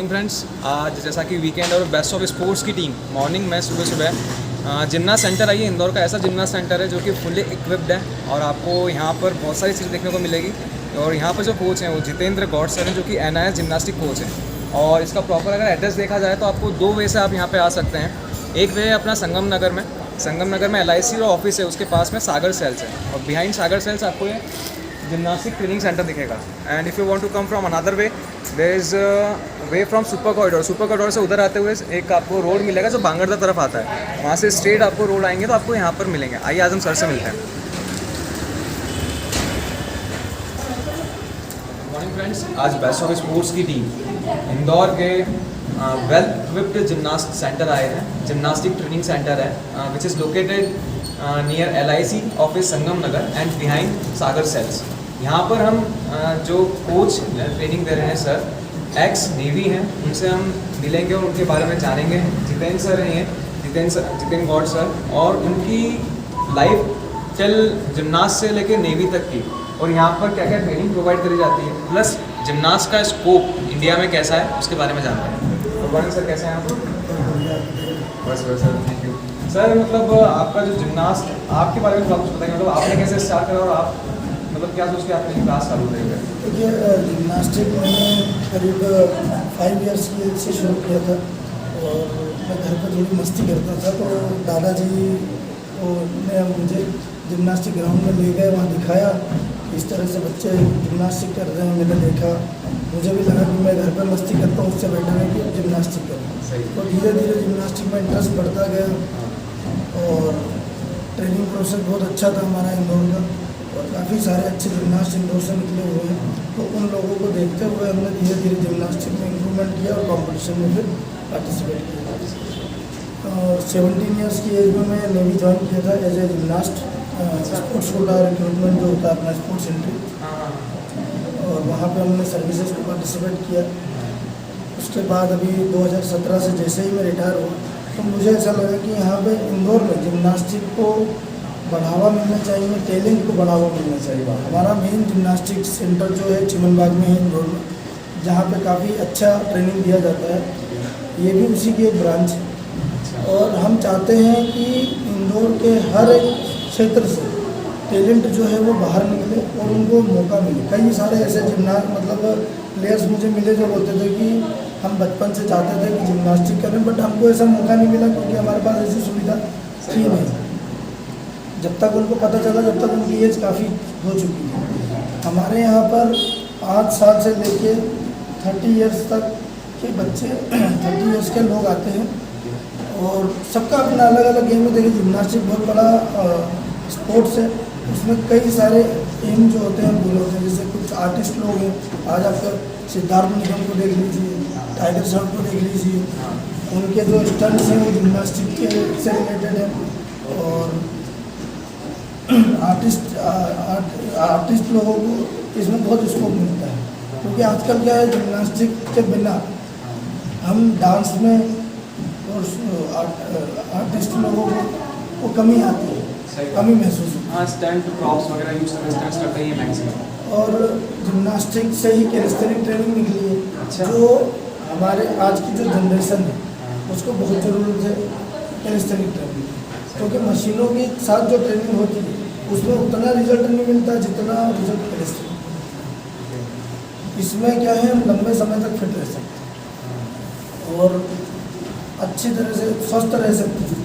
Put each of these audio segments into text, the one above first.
Morning friends, आज जैसा कि वीकेंड और बेस्ट ऑफ स्पोर्ट्स की टीम मॉर्निंग में सुबह जिमनास्ट सेंटर आई है। इंदौर का ऐसा जिमनास्ट सेंटर है जो कि फुल्ली इक्विप्ड है और आपको यहाँ पर बहुत सारी चीज़ें देखने को मिलेगी। और यहाँ पर जो कोच हैं वो जितेंद्र गौड़ सर हैं जो कि NIS जिम्नास्टिक कोच हैं। और इसका प्रॉपर अगर एड्रेस देखा जाए तो आपको दो वे से आप यहाँ पे आ सकते हैं। एक वे है अपना संगम नगर में LIC और ऑफिस है, उसके पास में सागर सेल्स है और बिहाइंड सागर सेल्स आपको ये जिम्नास्टिक ट्रेनिंग सेंटर दिखेगा। And if you want to come from another way, there is way from super corridor से उधर आते हुए एक आपको रोड मिलेगा जो बांगरदा तरफ आता है। वहाँ से स्ट्रेट आपको रोड आएंगे तो आपको यहाँ पर मिलेंगे। आइए आज हम सर से मिलते हैं। मॉर्निंग फ्रेंड्स, आज बेस्ट ऑफ स्पोर्ट्स की टीम इंदौर के वेल इक्विप्ड जिम्नास्ट सेंटर आए हैं। जिम्नास्टिक ट्रेनिंग सेंटर है which is located near LIC office Sangam Nagar and behind Sagar sales. यहाँ पर हम जो कोच ट्रेनिंग दे रहे हैं सर एक्स नेवी हैं, उनसे हम मिलेंगे और उनके बारे में जानेंगे। जितेंद्र सर हैं, जितेंद्र गौड़ सर, और उनकी लाइफ टिल जिम्नास्ट से लेकर नेवी तक की और यहाँ पर क्या क्या ट्रेनिंग प्रोवाइड करी जाती है, प्लस जिम्नास्ट का स्कोप इंडिया में कैसा है उसके बारे में जानते हैं। गुड मॉर्निंग सर, कैसे हैं आप? बस सर, थैंक यू सर। मतलब आपका जो जिम्नास्ट, आपके बारे में थोड़ा कुछ बताएंगे, मतलब आपने कैसे स्टार्ट करा और आप मतलब क्या सोच के आपने क्लास चालू करी है? देखिए, जिम्नास्टिक मैंने करीब 5 ईयर्स की एज से शुरू किया था और मैं घर पर थोड़ी मस्ती करता था, तो दादाजी ने मुझे जिम्नास्टिक ग्राउंड में ले गए, वहाँ दिखाया इस तरह से बच्चे जिम्नास्टिक कर रहे हैं। मैंने देखा, मुझे भी लगा कि मैं घर पर मस्ती करता हूँ, उससे बेटर है कि जिम्नास्टिक करूँ। तो धीरे धीरे जिम्नास्टिक में इंटरेस्ट बढ़ता गया और ट्रेनिंग प्रोसेस बहुत अच्छा था हमारा इंदौर का और काफ़ी सारे अच्छे जिम्नास्ट इंदौर से निकले हुए हैं। तो उन लोगों को देखते हुए हमने धीरे धीरे जिम्नास्टिक में इम्प्रूवमेंट किया और कॉम्पिटिशन में फिर पार्टिसिपेट किया। 17 ईयर्स की एज में मैं नेवी ज्वाइन किया था as a gymnast. Sports quota recruitment जो होता है अपना स्पोर्ट्स एंट्री, और वहाँ पे हमने सर्विसेज को पार्टिसिपेट किया। उसके बाद अभी 2017 से जैसे ही मैं रिटायर हुआ तो मुझे ऐसा लगा कि यहाँ पे इंदौर में जिम्नास्टिक को बढ़ावा मिलना चाहिए, टैलेंट को बढ़ावा मिलना चाहिए। हमारा मेन जिम्नास्टिक सेंटर जो है चिमनबाग में है इंदौर में, जहाँ पे काफ़ी अच्छा ट्रेनिंग दिया जाता है। ये भी उसी की एक ब्रांच है और हम चाहते हैं कि इंदौर के हर एक क्षेत्र से टैलेंट जो है वो बाहर निकले और उनको मौका मिले। कई सारे ऐसे मतलब प्लेयर्स मुझे मिले जो बोलते थे कि हम बचपन से चाहते थे कि जिम्नास्टिक करें, बट हमको ऐसा मौका नहीं मिला क्योंकि हमारे पास ऐसी सुविधा थी नहीं। जब तक उनको पता चला, जब तक उनकी एज काफ़ी हो चुकी है। हमारे यहाँ पर 5 साल से लेके 30 ईयर्स तक के बच्चे 30 ईयर्स के लोग आते हैं और सबका अपना अलग अलग गेम है। देखिए, जिम्नास्टिक बहुत बड़ा स्पोर्ट्स है, उसमें कई सारे एम जो होते हैं पूरे होते हैं। जैसे कुछ आर्टिस्ट लोग हैं, आज आपका सिद्धार्थ निगम को देख लीजिए, टाइगर श्रॉफ को देख लीजिए, उनके जो स्टंट्स हैं वो जिम्नास्टिक के से रिलेटेड है। और आर्टिस्ट लोगों को इसमें बहुत स्कोप मिलता है, क्योंकि आजकल क्या है, जिम्नास्टिक के बिना हम डांस में और आर्टिस्ट लोगों को कमी आती है, कमी महसूस होती है। हाँ, स्टंट प्रॉप्स वगैरह यूज करते हैं मैक्सिमम। और जिम्नास्टिक से ही कैलिस्थेनिक ट्रेनिंग निकली है। अच्छा। जो हमारे आज की जो जनरेशन है उसको बहुत ज़रूरत है कैलिस्थेनिक ट्रेनिंग, क्योंकि मशीनों के साथ जो ट्रेनिंग होती है उसमें उतना रिजल्ट नहीं मिलता जितना रिजल्ट कैलिस्थेनिक। इसमें क्या है, हम लंबे समय तक फिट रह सकते हैं और अच्छी तरह से स्वस्थ रह सकते हैं।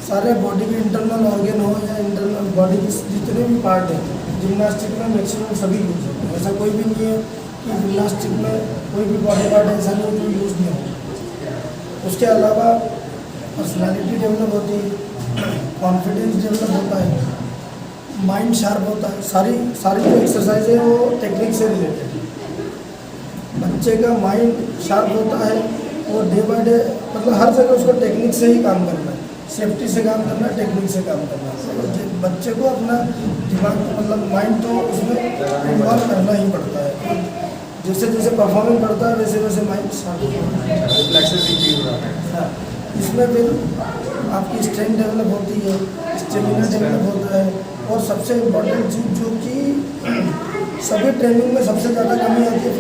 सारे बॉडी के इंटरनल ऑर्गन हो या इंटरनल बॉडी के जितने भी पार्ट हैं जिम्नास्टिक में मैक्सिमम सभी यूज होते हैं। ऐसा कोई भी नहीं है कि जिम्नास्टिक में कोई भी बॉडी पार्ट ऐसा नहीं जो यूज़ नहीं हो। उसके अलावा पर्सनालिटी डेवलप होती है, कॉन्फिडेंस डेवलप होता है, माइंड शार्प होता है। सारी जो एक्सरसाइज है वो टेक्निक से रिलेटेड है। बच्चे का माइंड शार्प होता है, वो डे बाय डे मतलब हर जगह उसको टेक्निक से ही काम करना है, सेफ्टी से काम करना है, टेक्निक से काम करना है। बच्चे को अपना दिमाग मतलब माइंड तो उसमें इन्वॉल्व करना ही पड़ता है। जैसे जैसे परफॉर्मेंस बढ़ता है वैसे वैसे माइंड शार्प होता है। हाँ, इसमें फिर आपकी स्ट्रेंथ डेवलप होती है, स्टेमिना डेवलप होता है और सबसे इम्पोर्टेंट चीज़ जो कि सभी ट्रेनिंग में सबसे ज़्यादा कमी आती है,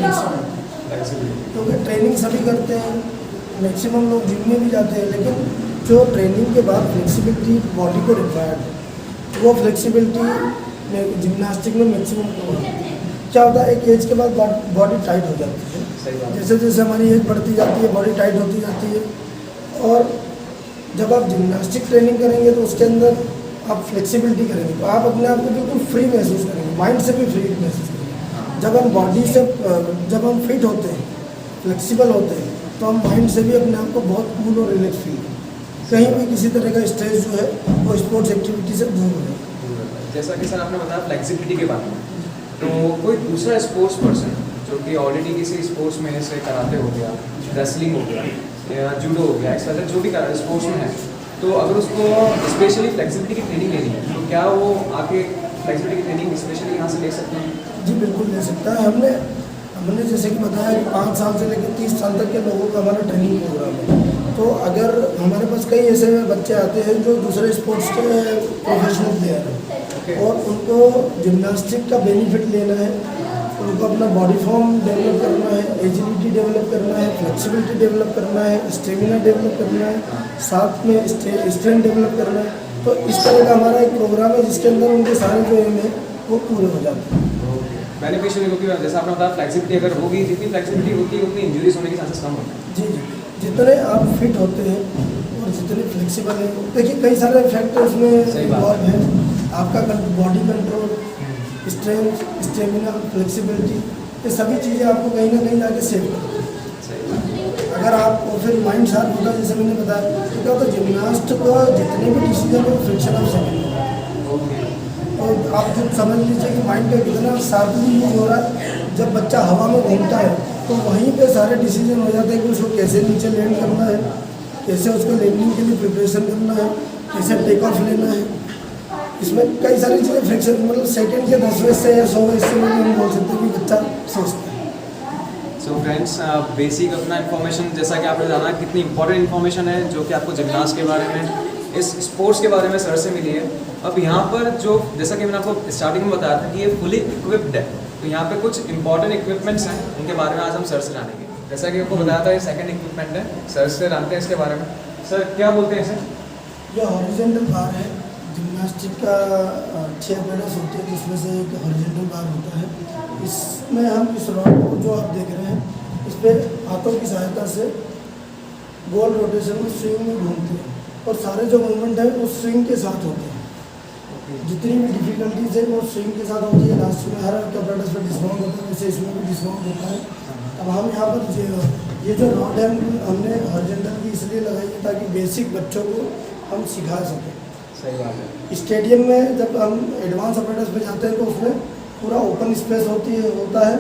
फ्लेक्सिबिलिटी। क्योंकि ट्रेनिंग सभी करते हैं, मैक्सिमम लोग जिम में भी जाते हैं, लेकिन जो ट्रेनिंग के बाद फ्लेक्सिबिलिटी बॉडी को रिक्वायर्ड है वो फ्लेक्सिबिलिटी जिम्नास्टिक में मैक्सिमम कवर होती है। क्या होता है, एक एज के बाद बॉडी टाइट हो जाती है, सही बात है। जैसे जैसे हमारी एज बढ़ती जाती है बॉडी टाइट होती जाती है। और जब आप जिम्नास्टिक ट्रेनिंग करेंगे तो उसके अंदर आप फ्लेक्सिबिलिटी करेंगे तो आप अपने आप को बिल्कुल फ्री महसूस करेंगे, माइंड से भी फ्री महसूस करेंगे। जब हम बॉडी से जब हम फिट होते हैं, फ्लेक्सिबल होते हैं, तो हम माइंड से भी अपने आप को बहुत कूल और रिलैक्स फील करें, कहीं भी किसी तरह का स्ट्रेस जो है वो स्पोर्ट्स एक्टिविटी से दूर हो जाए। जैसा कि सर आपने बताया फ्लेक्सिबिलिटी के बारे में, तो कोई दूसरा स्पोर्ट्स पर्सन जो कि ऑलरेडी किसी स्पोर्ट्स में जैसे कराटे हो गया, रेसलिंग हो गया या जूडो हो गया, एक्सरसाइज जो भी स्पोर्ट्स में है, तो अगर उसको स्पेशली फ्लेक्सिबिलिटी की ट्रेनिंग लेनी है तो क्या वो आके फ्लेक्सिबिलिटी की ट्रेनिंग स्पेशली यहाँ से ले सकते हैं? जी बिल्कुल ले सकता है। हमने जैसे कि बताया कि 5 साल से लेकर 30 साल तक के लोगों का हमारा ट्रेनिंग प्रोग्राम है। तो अगर हमारे पास कई ऐसे बच्चे आते हैं जो दूसरे स्पोर्ट्स के प्रोफेशनल प्लेयर हैं और उनको जिम्नास्टिक का बेनिफिट लेना है, उनको अपना बॉडी फॉर्म डेवलप करना है, एजिलिटी डेवलप करना है, फ्लेक्सिबिलिटी डेवलप करना है, स्टेमिना डेवलप करना है, साथ में स्ट्रेंथ डेवलप करना है। तो इस तरह का हमारा एक प्रोग्राम है जिसके अंदर उनके सारे जो एम है वो पूरे हो जाते हैं। बेनिफिशियल, क्योंकि जैसा आपने बताया फ्लेक्सिबिलिटी अगर होगी, जितनी फ्लेक्सिबिलिटी होती है उतनी इंजरीज होने के चांसेस कम होते हैं। जी जी, जितने आप फिट होते हैं और जितने फ्लेक्सिबल हैं, देखिए कई सारे फैक्टर्स में इन्वॉल्व हैं। आपका body control, strength, stamina, flexibility, ये सभी चीज़ें आपको कहीं ना कहीं जाके सेव करती हैं। अगर आपको फिर माइंड शार्प होता है, जैसे मैंने बताया, तो क्या होता है जिम्नास्ट को जितने भी डिसीजन है फ्रिक्शन ऑफ सेकंड, और आप जब समझ लीजिए कि माइंड का कितना शार्पली यूज हो रहा है। जब बच्चा हवा में घूमता है तो वहीं पे सारे डिसीजन हो जाते हैं कि उसको कैसे नीचे लैंड करना है, कैसे उसको लैंडिंग के लिए प्रिपरेशन करना है, कैसे टेक ऑफ लेना है। इसमें कई सारी चीज़ें फ्रिक्शन, मतलब सेकंड के 10वें से या 100वें से में हम बोल सकते हैं कि बच्चा सोचता है। सो फ्रेंड्स, बेसिक अपना इन्फॉर्मेशन जैसा कि आपने जाना कितनी इंपॉर्टेंट इन्फॉर्मेशन है जो कि आपको जिम्नास्ट के बारे में, इस स्पोर्ट्स के बारे में सर से मिली है। अब यहाँ पर जो जैसा कि मैंने आपको स्टार्टिंग में बताया था कि ये फुली इक्विप्ड है, तो यहाँ पे कुछ इंपॉर्टेंट इक्विपमेंट्स हैं, उनके बारे में आज हम सर से जानेंगे। जैसा कि आपको बताया था ये सेकंड इक्विपमेंट है, सर से जानते हैं इसके बारे में। सर क्या बोलते हैं इसे? यह हॉरिजॉन्टल बार है। जिम्नास्टिक का 6 पैडल्स होते हैं जिसमें से एक हॉरिजॉन्टल बार होता है। इसमें हम इस रॉड को जो आप देख रहे हैं इस पर हाथों की सहायता से गोल रोटेशन में स्विंग में घूमते हैं और सारे जो मूवमेंट है वो स्विंग के साथ होते हैं। जितनी भी डिफिकल्टीज है वो स्विंग के साथ होती है। लास्ट में हर पैडल्स पर डिस्काउंट होता है, वैसे इसमें भी डिस्काउंट होता है। अब हम यहाँ पर ये जो रॉड है हमने हॉरिजॉन्टल की इसलिए लगाई है ताकि बेसिक बच्चों को हम सिखा सकें। सही बात है। स्टेडियम में जब हम एडवांस अपरेटस पे जाते हैं तो उसमें पूरा ओपन स्पेस होता है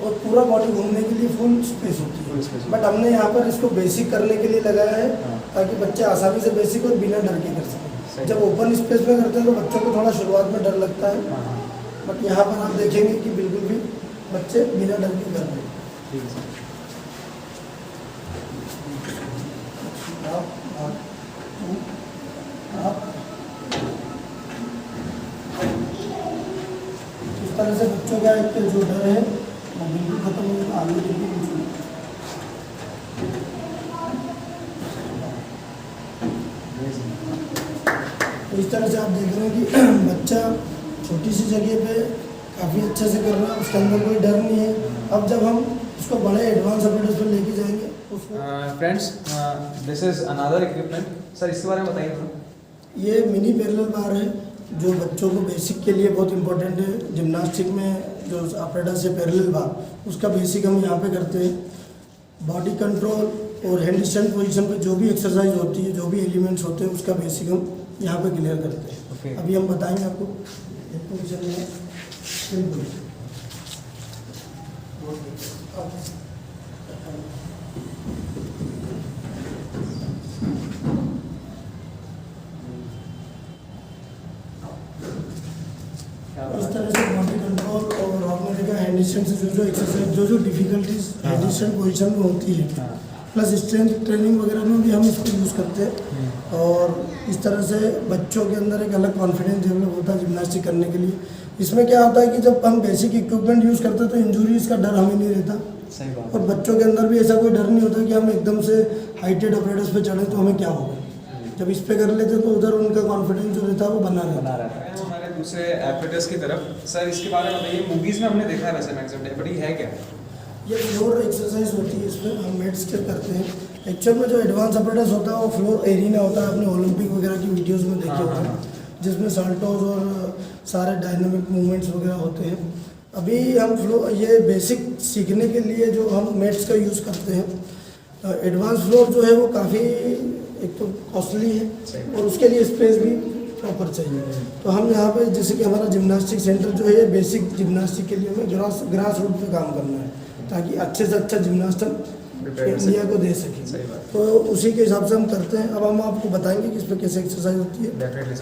और पूरा बॉडी घूमने के लिए फुल स्पेस होती है। बट हमने यहाँ पर इसको बेसिक करने के लिए लगाया है ताकि बच्चे आसानी से बेसिक और बिना डर के कर सकें। जब ओपन स्पेस में करते हैं तो बच्चों को थोड़ा शुरुआत में डर लगता है, बट यहाँ पर आप देखेंगे कि बिल्कुल भी बच्चे बिना डर के कर रहे हैं। इस तरह से बच्चों का एक जो डर है वो बिल्कुल खत्म हो जाएगा। आगे बिल्कुल तो इस तरह से आप देख रहे हैं कि बच्चा छोटी सी जगह पे काफ़ी अच्छे से कर रहा है, उसके अंदर कोई डर नहीं है। अब जब हम इसको बड़े एडवांस अपरेटस पर लेके जाएंगे उसको friends, this is another equipment. Sir इसके बारे में बताइए थोड़ा। ये मिनी पैरेलल बार है जो बच्चों को बेसिक के लिए बहुत इंपॉर्टेंट है। जिम्नास्टिक में जो अपरेटस है पैरेलल बार उसका बेसिक हम यहाँ पे करते हैं। बॉडी कंट्रोल और हैंड स्टैंड पोजीशन पे जो भी एक्सरसाइज होती है, जो भी एलिमेंट्स होते हैं उसका बेसिक हम यहाँ पे क्लियर करते हैं। Okay. अभी हम बताएंगे आपको एक पोजीशन में इस तरह से बॉडी कंट्रोल और ऑर्गेनिक हैंड स्टैंड से जो एक्सरसाइज जो डिफिकल्टीज हैंड स्टैंड पोजीशन में होती है प्लस स्ट्रेंथ ट्रेनिंग वगैरह में भी हम इसको यूज़ करते हैं। और इस तरह से बच्चों के अंदर एक अलग कॉन्फिडेंस डेवलप होता है जिम्नास्टिक करने के लिए। इसमें क्या होता है कि जब हम बेसिक इक्विपमेंट यूज़ करते हैं तो इंजरीज का डर हमें नहीं रहता। सही बात और बच्चों के अंदर भी ऐसा कोई डर नहीं होता कि हम एकदम से हाइटेड ऑपरेटर्स पे चढ़े तो हमें क्या होगा। जब इस पे कर लेते तो उधर उनका कॉन्फिडेंस जो रहता है वो बना रहता है। हमारे दूसरे एपरेटर्स की तरफ सर, इसके बारे में बताइए। मूवीज़ में हमने देखा है वैसे मैक्सिमम टाइम, बट ये है क्या? ये फ्लोर एक्सरसाइज होती है, इसमें हम मेड्स के करते हैं। एक्चुअल में जो एडवांस ऑपरेटर्स होता है वो फ्लोर एरिना होता है, आपने ओलंपिक वगैरह की वीडियोस में देखे होते हैं, जिसमें साल्टोज और सारे डायनामिक मूवमेंट्स वगैरह होते हैं। अभी हम ये बेसिक सीखने के लिए जो हम मेड्स का यूज़ करते हैं। एडवांस फ्लोर जो है वो काफ़ी एक तो कॉस्टली है और उसके लिए स्पेस भी प्रॉपर चाहिए। तो हम यहाँ पे जैसे कि हमारा जिम्नास्टिक सेंटर जो है ये बेसिक जिम्नास्टिक के लिए हमें ग्रास रूट पे काम करना है, ताकि अच्छे से अच्छा जिम्नास्ट हम इंडिया को दे सकें। तो उसी के हिसाब से हम करते हैं। अब हम आपको बताएंगे कि इस पर कैसे एक्सरसाइज होती है। डेफिनेटली।